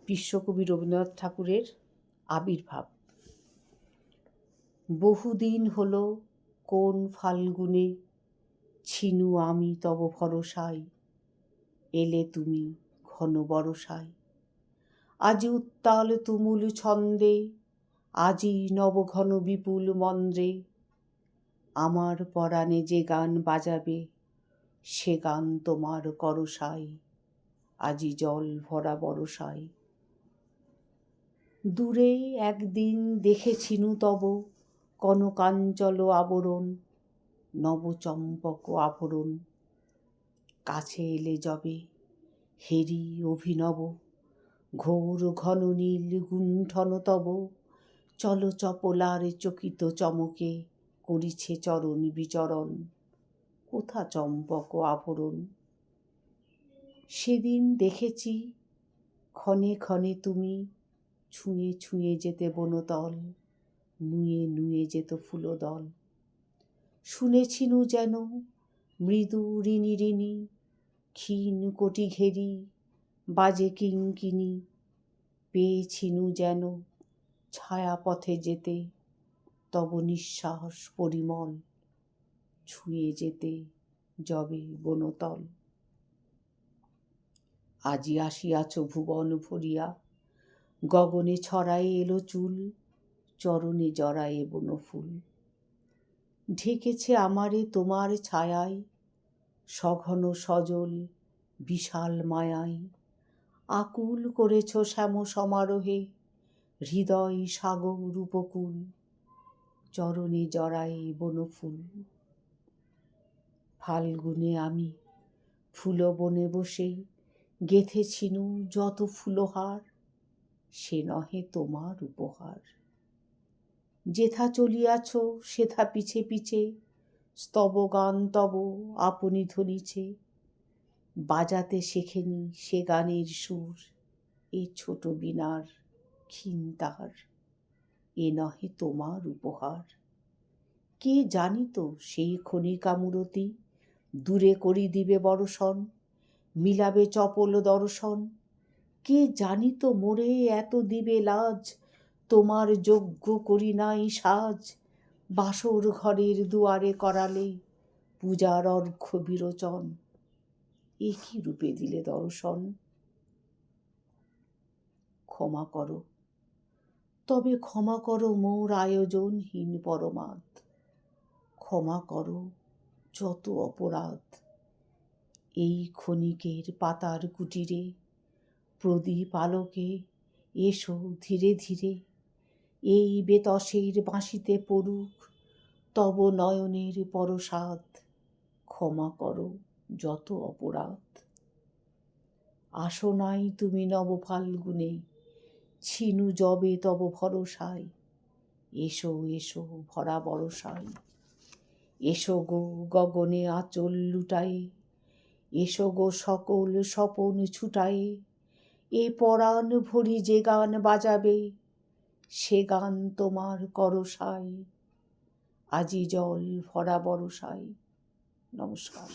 বিশ্বকবি রবীন্দ্রনাথ ঠাকুরের আবির্ভাব। বহুদিন হলো কোন ফাল্গুনে ছিনু আমি তব ভরসায়, এলে তুমি ঘন বরষায়। আজি উত্তাল তুমুল ছন্দে, আজি নবঘন বিপুল মন্দ্রে, আমার পরাণে যে গান বাজাবে সে গান তোমার করসায়, আজি জল ভরা বরষায়। দূরে একদিন দেখেছিনু তব কনকাঞ্চল আবরণ, নবচম্পক আভরণ। কাছে এলে যবে হেরি অভিনব, ঘোর ঘন নীল গুণ্ঠন তব চল চপলার চকিত চমকে করিছে চরণ বিচরণ। কোথা চম্পক আভরণ? সেদিন দেখেছি ক্ষণে ক্ষণে তুমি ছুঁয়ে ছুঁয়ে যেতে বনতল, নুয়ে নুয়ে যেত ফুলদল। শুনেছিনু যেন মৃদু ঋণী ঋণী ক্ষীণ কোটি ঘেরি বাজে কিঙ্কিনি। পেয়েছিনু যেন ছায়াপথে যেতে তব নিঃশ্বাস পরিমল, ছুঁয়ে যেতে যবে বনতল। আজি আসিয়াছ ভুবন ভরিয়া, গগনে ছড়ায়ে এলো চুল, চরণে জড়ায়ে বনফুল। ঢেকেছে আমারে তোমার ছায়ায়, সঘন সজল বিশাল মায়ায়। আকুল করেছ শ্যাম সমারোহে হৃদয় সাগর উপকূল, চরণে জড়ায়ে বনফুল। ফাল্গুনে আমি ফুলবনে বসে গেথেছিনু যত ফুলহার, সে নহে তোমার উপহার। যেথা চলিয়াছ সেথা পিছে পিছে স্তবগান তব আপনি ধরিছে। বাজাতে শেখেনি সে গানের সুর, এ ছোট বীণার ক্ষীণ তার, এ নহে তোমার উপহার। কে জানিত সেই ক্ষণিকা মূরতি দূরে করি দিবে বর্ষণ, মিলাবে চপল দর্শন। কে জানিত মোরে এত দিবে লাজ, তোমার যজ্ঞ করি নাই সাজ। বাসর ঘরের দুয়ারে করালে পূজার অর্ঘ্য বিরোচন, এ কি রূপে দিলে দর্শন। ক্ষমা করো, তবে ক্ষমা করো মোর আয়োজনহীন পরমাদ। ক্ষমা করো যত অপরাধ। এই ক্ষণিকের পাতার কুটিরে প্রদীপ আলোকে এসো ধীরে ধীরে। এই বেতসের বাঁশিতে পড়ুক তব নয়নের পরশাদ। ক্ষমা করো যত অপরাধ। আসো নাই তুমি নব ফাল্গুনে, ছিনু যবে তব ভরসায়। এসো এসো ভরা বরষায়। এসো গো গগনে আঁচল লুটায়ে, এসো গো সকল স্বপন ছুটায়ে। এ পরাণ ভরি যে গান বাজাবে সে গান তোমার করসায়, আজি জল ভরা বরষায়। নমস্কার।